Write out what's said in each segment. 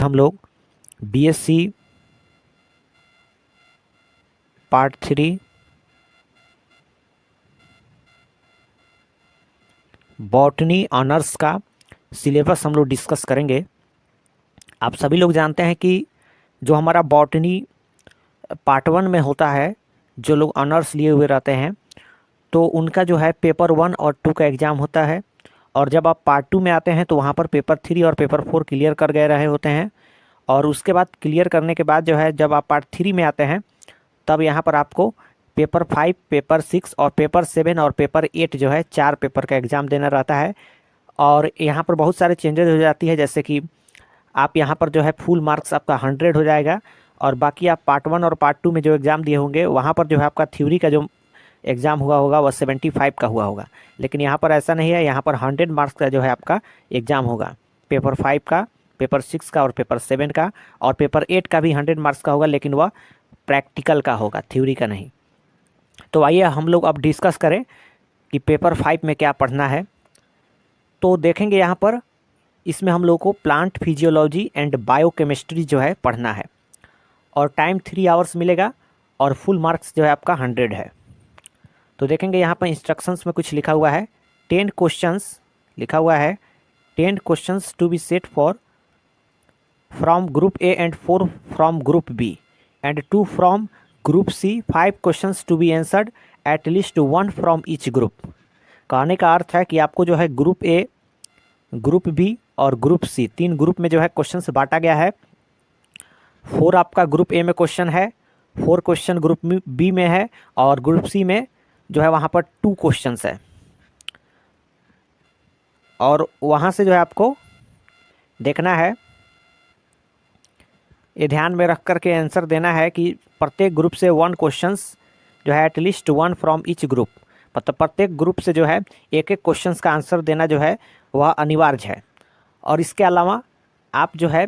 हम लोग BSc part 3 botany honours का सिलेबस हम लोग डिस्कस करेंगे। आप सभी लोग जानते हैं कि जो हमारा बॉटनी पार्ट 1 में होता है, जो लोग ऑनर्स लिए हुए रहते हैं तो उनका जो है पेपर 1 और 2 का एग्ज़ाम होता है। और जब आप पार्ट 2 में आते हैं तो वहाँ पर पेपर 3 और पेपर 4 क्लियर कर गए रहे होते हैं। और उसके बाद क्लियर करने के बाद जो है जब आप पार्ट 3 में आते हैं तब यहाँ पर आपको पेपर 5, पेपर 6 और पेपर 7 और पेपर 8 जो है 4 पेपर का एग्ज़ाम देना रहता है। और यहाँ पर बहुत सारे चेंजेस हो जाती है, जैसे कि आप यहाँ पर जो है फुल मार्क्स आपका 100 हो जाएगा और बाकी आप पार्ट 1 और पार्ट 2 में जो एग्ज़ाम दिए होंगे वहाँ पर जो है आपका थ्योरी का जो एग्ज़ाम हुआ होगा वह 75 का हुआ होगा। लेकिन यहाँ पर ऐसा नहीं है, यहाँ पर 100 मार्क्स का जो है आपका एग्ज़ाम होगा, पेपर 5 का, पेपर 6 का और पेपर 7 का। और पेपर 8 का भी 100 मार्क्स का होगा, लेकिन वह प्रैक्टिकल का होगा, थ्योरी का नहीं। तो आइए हम लोग अब डिस्कस करें कि पेपर 5 में क्या पढ़ना है। तो देखेंगे यहाँ पर इसमें हम लोग को प्लांट फिजियोलॉजी एंड बायोकेमिस्ट्री जो है पढ़ना है और टाइम 3 आवर्स मिलेगा और फुल मार्क्स जो है आपका 100 है। तो देखेंगे यहाँ पर इंस्ट्रक्शंस में कुछ लिखा हुआ है, 10 क्वेश्चंस लिखा हुआ है, 10 questions to be set for from group A and 4 from group B and 2 from group C, 5 questions to be answered at least 1 from each group. कहने का अर्थ है कि आपको जो है ग्रुप ए, ग्रुप बी और ग्रुप सी, 3 ग्रुप में जो है क्वेश्चंस बांटा गया है। 4 आपका ग्रुप ए में क्वेश्चन है, 4 क्वेश्चन ग्रुप बी में है और ग्रुप सी में जो है वहाँ पर 2 क्वेश्चंस है। और वहाँ से जो है आपको देखना है, ये ध्यान में रख कर के आंसर देना है कि प्रत्येक ग्रुप से 1 क्वेश्चंस जो है एटलीस्ट 1 फ्रॉम ईच ग्रुप, मतलब प्रत्येक ग्रुप से जो है एक एक क्वेश्चंस का आंसर देना जो है वह अनिवार्य है। और इसके अलावा आप जो है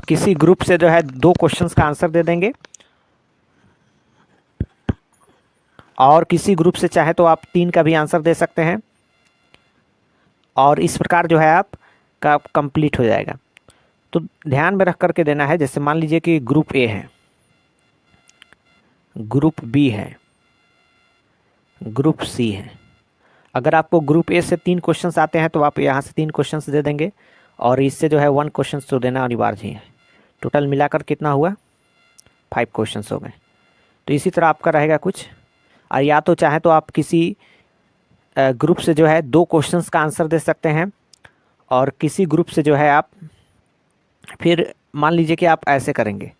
किसी ग्रुप से जो है 2 क्वेश्चंस का आंसर दे देंगे और किसी ग्रुप से चाहे तो आप 3 का भी आंसर दे सकते हैं और इस प्रकार जो है आपका कंप्लीट हो जाएगा। तो ध्यान में रख करके देना है, जैसे मान लीजिए कि ग्रुप ए है, ग्रुप बी है, ग्रुप सी है। अगर आपको ग्रुप ए से 3 क्वेश्चंस आते हैं तो आप यहाँ से 3 क्वेश्चंस दे देंगे और इससे जो है 1 क्वेश्चंस तो देना अनिवार्य ही है। टोटल मिलाकर कितना हुआ, 5 क्वेश्चंस हो गए। तो इसी तरह आपका रहेगा कुछ। और या तो चाहे तो आप किसी ग्रुप से जो है 2 क्वेश्चंस का आंसर दे सकते हैं और किसी ग्रुप से जो है आप फिर मान लीजिए कि आप ऐसे करेंगे,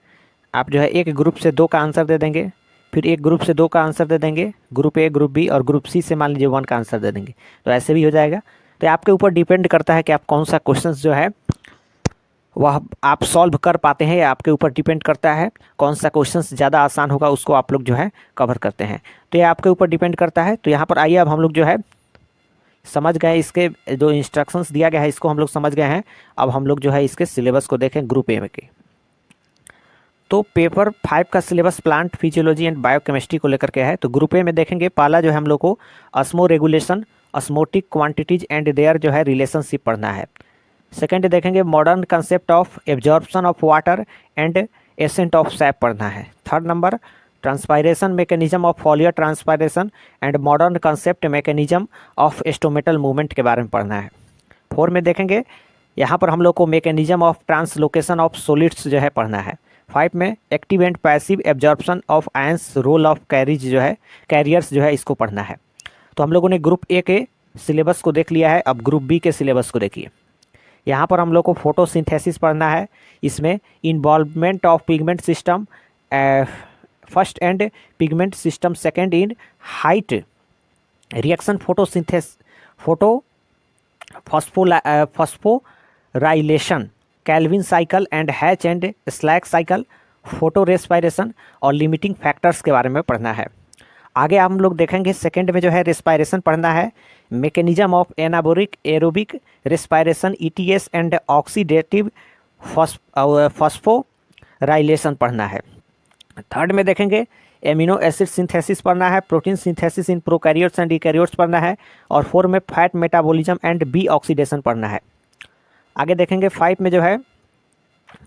आप जो है एक ग्रुप से 2 का आंसर दे देंगे, फिर एक ग्रुप से 2 का आंसर दे देंगे, ग्रुप ए, ग्रुप बी और ग्रुप सी से मान लीजिए 1 का आंसर दे देंगे, तो ऐसे भी हो जाएगा। तो आपके ऊपर डिपेंड करता है कि आप कौन सा क्वेश्चन जो है वह आप सॉल्व कर पाते हैं, या आपके ऊपर डिपेंड करता है कौन सा क्वेश्चन ज़्यादा आसान होगा उसको आप लोग जो है कवर करते हैं। तो ये आपके ऊपर डिपेंड करता है। तो यहाँ पर आइए अब हम लोग जो है समझ गए, इसके जो इंस्ट्रक्शंस दिया गया है इसको हम लोग समझ गए हैं। अब हम लोग जो है इसके सिलेबस को देखें ग्रुप ए में के। तो पेपर 5 का syllabus plant physiology and biochemistry को लेकर के है। तो ग्रुप ए में देखेंगे पहला जो है हम लोग को osmo regulation, osmotic quantities and their जो है रिलेशनशिप पढ़ना है। सेकेंड देखेंगे modern concept of absorption of water and ascent of sap पढ़ना है। Third number transpiration mechanism of foliar transpiration and modern concept mechanism of stomatal movement के बारे में पढ़ना है। 4 में देखेंगे यहाँ पर हम लोग को mechanism of translocation of solids जो है पढ़ना है। 5 में active and passive absorption of ions, role of carriage जो है, कैरियर्स जो है इसको पढ़ना है। तो हम लोगों ने ग्रुप ए के सिलेबस को देख लिया है, अब ग्रुप बी के सिलेबस को देखिए। यहाँ पर हम लोग को फोटोसिंथेसिस पढ़ना है, इसमें involvement of pigment system first and pigment system second in height reaction phosphorylation, Calvin cycle and hatch and slack cycle, photo respiration और लिमिटिंग फैक्टर्स के बारे में पढ़ना है। आगे हम लोग देखेंगे सेकेंड में जो है रेस्पायरेशन पढ़ना है, mechanism of anaerobic aerobic respiration, ETS and oxidative phosphorylation पढ़ना है। थर्ड में देखेंगे एमिनो एसिड सिंथेसिस पढ़ना है, protein synthesis in prokaryotes and eukaryotes पढ़ना है और 4 में fat metabolism and B oxidation पढ़ना है। आगे देखेंगे 5 में जो है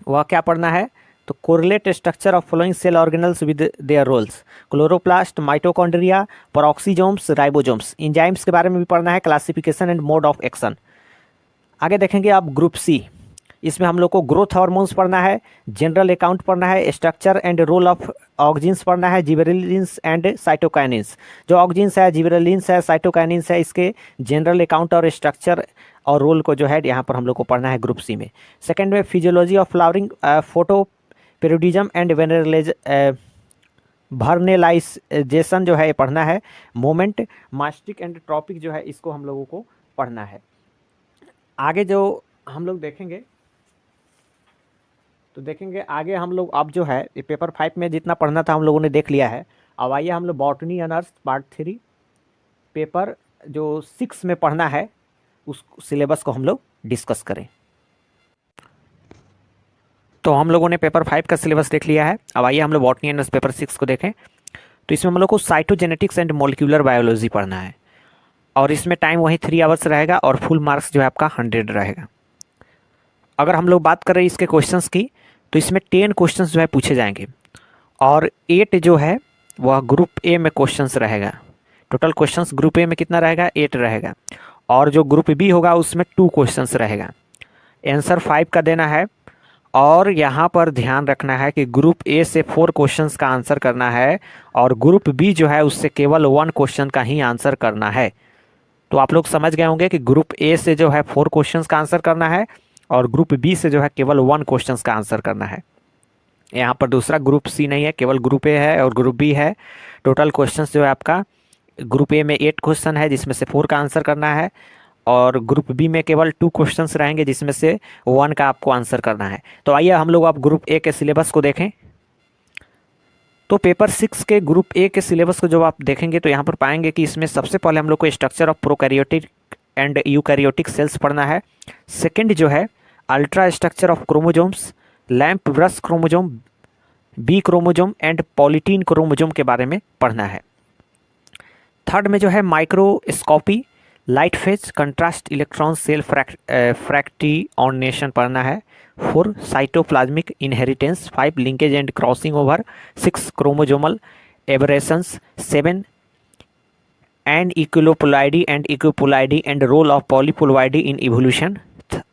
वह क्या पढ़ना है, तो correlate structure of following cell organelles with their roles, chloroplast, mitochondria, peroxisomes, ribosomes. Enzymes के बारे में भी पढ़ना है, classification and mode of action. आगे देखेंगे आप ग्रुप सी, इसमें हम लोग को ग्रोथ हार्मोन्स पढ़ना है, जनरल अकाउंट पढ़ना है, स्ट्रक्चर एंड रोल ऑफ ऑक्जिन्स पढ़ना है, जिबरेलिन्स एंड साइटोकाइनिन्स। जो ऑक्जिन्स है, जिबरेलिन्स है, साइटोकाइनिन्स है, इसके जनरल अकाउंट और स्ट्रक्चर और रोल को जो है यहाँ पर हम लोग को पढ़ना है ग्रुप सी में। सेकेंड में physiology of flowering, photoperiodism and vernalization जो है ये पढ़ना है। मोमेंट, मास्टिक एंड ट्रॉपिक जो है इसको हम लोगों को पढ़ना है। आगे जो हम लोग देखेंगे तो देखेंगे आगे हम लोग अब जो है ये पेपर 5 में जितना पढ़ना था हम लोगों ने देख लिया है। अब आइए हम लोग बॉटनी ऑनर्स पार्ट 3 पेपर जो 6 में पढ़ना है उस सिलेबस को हम लोग डिस्कस करें। तो हम लोगों ने पेपर 5 का सिलेबस देख लिया है। अब आइए हम लोग बॉटनी ऑनर्स पेपर 6 को देखें। तो इसमें हम लोग को साइटोजेनेटिक्स एंड मॉलिक्यूलर बायोलॉजी पढ़ना है और इसमें टाइम वही 3 आवर्स रहेगा और फुल मार्क्स जो है आपका 100 रहेगा। अगर हम लोग बात करें इसके क्वेश्चंस की तो इसमें 10 क्वेश्चंस जो है पूछे जाएंगे और 8 जो है वह ग्रुप ए में क्वेश्चंस रहेगा। टोटल क्वेश्चंस ग्रुप ए में कितना रहेगा, 8 रहेगा और जो ग्रुप बी होगा उसमें 2 क्वेश्चंस रहेगा। आंसर 5 का देना है और यहाँ पर ध्यान रखना है कि ग्रुप ए से 4 क्वेश्चंस का आंसर करना है और ग्रुप बी जो है उससे केवल 1 क्वेश्चन का ही आंसर करना है। तो आप लोग समझ गए होंगे कि ग्रुप ए से जो है 4 क्वेश्चंस का आंसर करना है और ग्रुप बी से जो है केवल 1 क्वेश्चंस का आंसर करना है। यहाँ पर दूसरा ग्रुप सी नहीं है, केवल ग्रुप ए है और ग्रुप बी है। टोटल क्वेश्चंस जो है आपका ग्रुप ए में 8 क्वेश्चन है जिसमें से 4 का आंसर करना है और ग्रुप बी में केवल 2 क्वेश्चंस रहेंगे जिसमें से 1 का आपको आंसर करना है। तो आइए हम लोग आप ग्रुप ए के सिलेबस को देखें। तो पेपर 6 के ग्रुप ए के सिलेबस को जब आप देखेंगे तो यहाँ पर पाएंगे कि इसमें सबसे पहले हम लोग को structure of prokaryotic and eukaryotic cells पढ़ना है। सेकंड जो है ultrastructure of chromosomes, lampbrush chromosome, B chromosome and polytene chromosome के बारे में पढ़ना है। थर्ड में जो है microscopy, light phase, contrast electron cell fractionation पढ़ना है। 4 cytoplasmic inheritance, 5 linkage and crossing over, 6 chromosomal aberrations, 7 and aneuploidy and euploidy and role of polyploidy in evolution.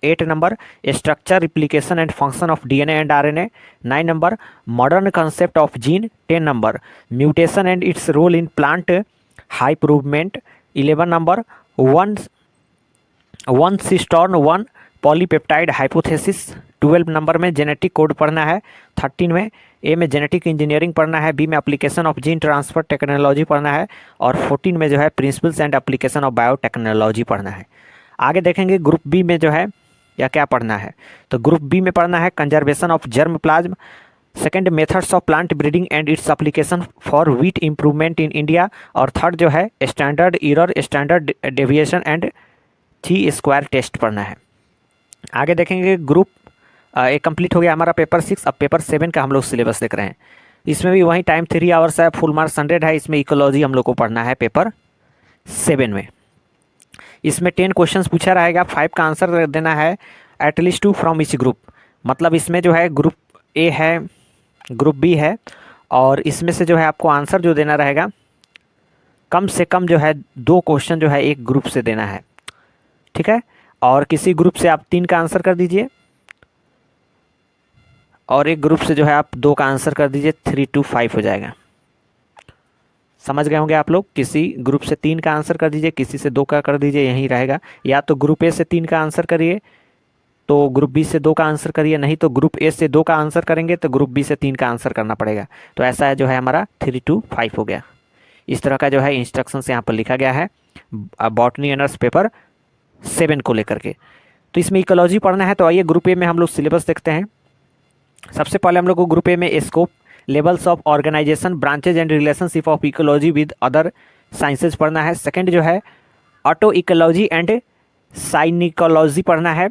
8 number structure, replication and function of DNA and RNA. 9 number modern concept of gene. 10 number mutation and its role in plant improvement. 11 number one cistron 1 polypeptide hypothesis. 12 number में genetic code पढ़ना है। 13 में ए में genetic engineering पढ़ना है। B में application of gene transfer technology पढ़ना है और 14 में जो है principles and application of biotechnology पढ़ना है। आगे देखेंगे ग्रुप बी में जो है या क्या पढ़ना है, तो ग्रुप बी में पढ़ना है conservation of germ plasm, second methods of plant breeding and its application for wheat improvement in India और थर्ड जो है standard error, standard deviation and ची स्क्वायर टेस्ट पढ़ना है। आगे देखेंगे ग्रुप ए कंप्लीट हो गया हमारा पेपर 6। अब पेपर 7 का हम लोग सिलेबस देख रहे हैं। इसमें भी वही टाइम 3 आवर्स है, फुल मार्क्स 100 है। इसमें इकोलॉजी हम लोग को पढ़ना है पेपर 7 में। इसमें 10 क्वेश्चंस पूछा रहेगा, 5 का आंसर देना है, एटलीस्ट 2 फ्रॉम ईच ग्रुप। मतलब इसमें जो है ग्रुप ए है, ग्रुप बी है और इसमें से जो है आपको आंसर जो देना रहेगा कम से कम जो है 2 क्वेश्चन जो है एक ग्रुप से देना है, ठीक है। और किसी ग्रुप से आप 3 का आंसर कर दीजिए और एक ग्रुप से जो है आप 2 का आंसर कर दीजिए, 3 to 5 हो जाएगा। समझ गए होंगे आप लोग। किसी ग्रुप से 3 का आंसर कर दीजिए, किसी से 2 का कर दीजिए, यही रहेगा। या तो ग्रुप ए से 3 का आंसर करिए तो ग्रुप बी से 2 का आंसर करिए, नहीं तो ग्रुप ए से 2 का आंसर करेंगे तो ग्रुप बी से 3 का आंसर करना पड़ेगा। तो ऐसा है जो है हमारा 3 to 5 हो गया। इस तरह का जो है इंस्ट्रक्शंस यहाँ पर लिखा गया है बॉटनी ऑनर्स पेपर 7 को लेकर के। तो इसमें इकोलॉजी पढ़ना है। तो आइए ग्रुप ए में हम लोग सिलेबस देखते हैं। सबसे पहले हम लोग को ग्रुप ए में scope, levels of organisation, branches and relationship of ecology with other sciences पढ़ना है। सेकंड जो है ऑटो इकोलॉजी एंड साइनिकोलॉजी पढ़ना है।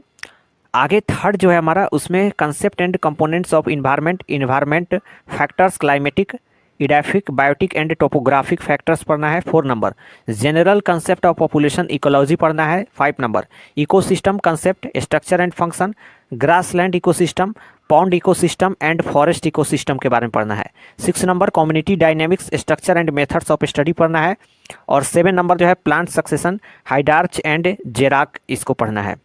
आगे थर्ड जो है हमारा उसमें concept and components of environment, environment factors, climatic edaphic, biotic and topographic factors पढ़ना है 4 number. General concept of population ecology पढ़ना है 5 number. Ecosystem concept, structure and function, grassland ecosystem, pond ecosystem and forest ecosystem के बारे में पढ़ना है। 6 number community dynamics, structure and methods of study पढ़ना है। और 7 नंबर जो है plant succession, hydrarch and xerarch, इसको पढ़ना है।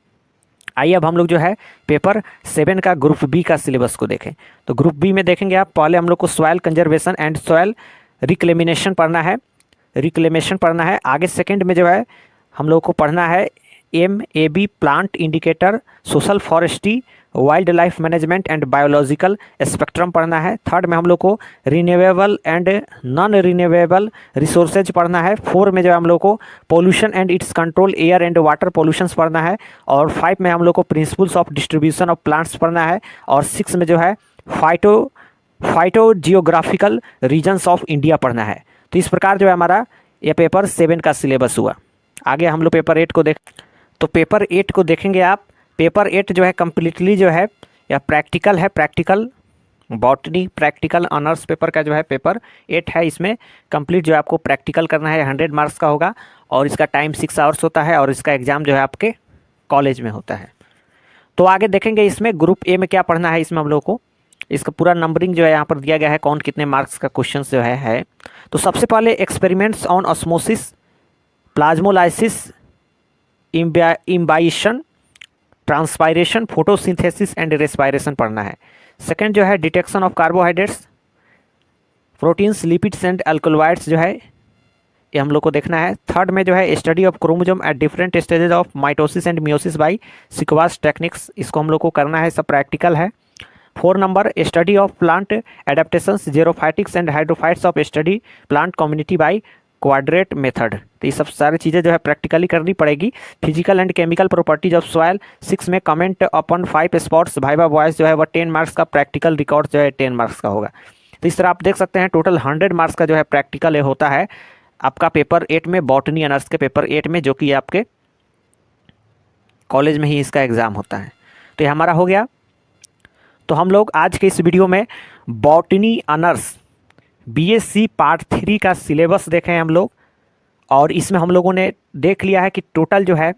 आइए अब हम लोग जो है पेपर 7 का ग्रुप बी का सिलेबस को देखें। तो ग्रुप बी में देखेंगे आप, पहले हम लोग को soil conservation and soil reclamation पढ़ना है, रिक्लेमेशन पढ़ना है। आगे सेकंड में जो है हम लोग को पढ़ना है MAB plant indicator, social forestry, wildlife management and biological spectrum पढ़ना है। थर्ड में हम लोग को renewable and non renewable resources पढ़ना है। 4 में जो है हम लोग को pollution and its control, air and water pollutions पढ़ना है। और 5 में हम लोग को principles of distribution of plants पढ़ना है। और 6 में जो है phytogeographical regions of India पढ़ना है। तो इस प्रकार जो है हमारा ये पेपर 7 का सिलेबस हुआ। आगे हम लोग पेपर 8 को तो पेपर 8 को देखेंगे आप। पेपर 8 जो है कम्प्लीटली जो है या प्रैक्टिकल है, practical botany practical honours paper का जो है पेपर 8 है। इसमें कंप्लीट जो है आपको प्रैक्टिकल करना है, 100 मार्क्स का होगा और इसका टाइम 6 आवर्स होता है और इसका एग्ज़ाम जो है आपके कॉलेज में होता है। तो आगे देखेंगे इसमें ग्रुप ए में क्या पढ़ना है। इसमें हम लोग को इसका पूरा नंबरिंग जो है यहाँ पर दिया गया है, कौन कितने मार्क्स का क्वेश्चन जो है। तो सबसे पहले experiments on osmosis, plasmolysis, imbibition, transpiration, photosynthesis and respiration पढ़ना है। सेकंड जो है detection of carbohydrates, proteins, lipids and alkaloids जो है ये हम लोग को देखना है। थर्ड में जो है study of chromosome at different stages of mitosis and meiosis by squash techniques, इसको हम लोग को करना है, सब प्रैक्टिकल है। 4 number study of plant adaptations, xerophytics and hydrophytes of study plant community by quadrat method. तो ये सब सारी चीज़ें जो है प्रैक्टिकली करनी पड़ेगी। Physical and chemical properties of soil. 6 में कमेंट अपॉन 5 स्पॉट्स, भाइवा वॉइस जो है वह 10 मार्क्स का, प्रैक्टिकल रिकॉर्ड जो है 10 मार्क्स का होगा। तो इस तरह आप देख सकते हैं टोटल 100 मार्क्स का जो है प्रैक्टिकल होता है आपका पेपर 8 में, बॉटनी ऑनर्स के पेपर 8 में, जो कि आपके कॉलेज में ही इसका एग्ज़ाम होता है। तो ये हमारा हो गया। तो हम लोग आज के इस वीडियो में बॉटनी ऑनर्स BSc पार्ट 3 का सिलेबस देखें हम लोग। और इसमें हम लोगों ने देख लिया है कि टोटल जो है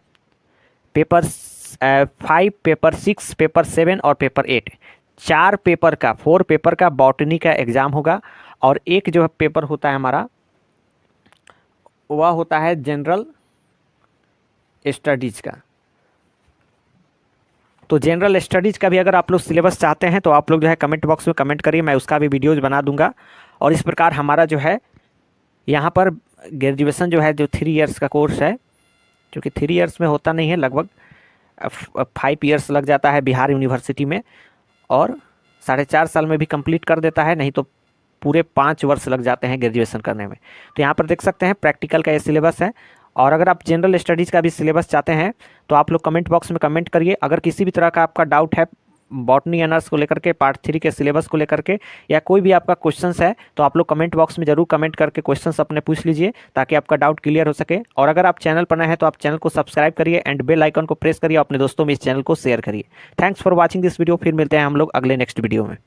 पेपर 5, पेपर 6, पेपर 7 और पेपर 8, 4 पेपर का, 4 पेपर का बॉटनी का एग्ज़ाम होगा। और एक जो पेपर होता है हमारा वह होता है जनरल स्टडीज़ का। तो जनरल स्टडीज़ का भी अगर आप लोग सिलेबस चाहते हैं तो आप लोग जो है कमेंट बॉक्स में कमेंट करिए, मैं उसका भी वीडियोज़ बना दूंगा। और इस प्रकार हमारा जो है यहाँ पर ग्रेजुएशन जो है, जो 3 इयर्स का कोर्स है, जो कि 3 इयर्स में होता नहीं है, लगभग 5 इयर्स लग जाता है बिहार यूनिवर्सिटी में, और 4.5 साल में भी कंप्लीट कर देता है, नहीं तो पूरे 5 वर्ष लग जाते हैं ग्रेजुएशन करने में। तो यहाँ पर देख सकते हैं प्रैक्टिकल का ये सिलेबस है। और अगर आप जनरल स्टडीज़ का भी सिलेबस चाहते हैं तो आप लोग कमेंट बॉक्स में कमेंट करिए। अगर किसी भी तरह का आपका डाउट है बॉटनी ऑनर्स को लेकर के, पार्ट 3 के सिलेबस को लेकर के, या कोई भी आपका क्वेश्चंस है, तो आप लोग कमेंट बॉक्स में जरूर कमेंट करके क्वेश्चंस अपने पूछ लीजिए ताकि आपका डाउट क्लियर हो सके। और अगर आप चैनल पर नए हैं तो आप चैनल को सब्सक्राइब करिए एंड बेल आइकन को प्रेस करिए, अपने दोस्तों में इस चैनल को शेयर करिए। Thanks for watching this video. फिर मिलते हैं हम लोग अगले नेक्स्ट वीडियो में।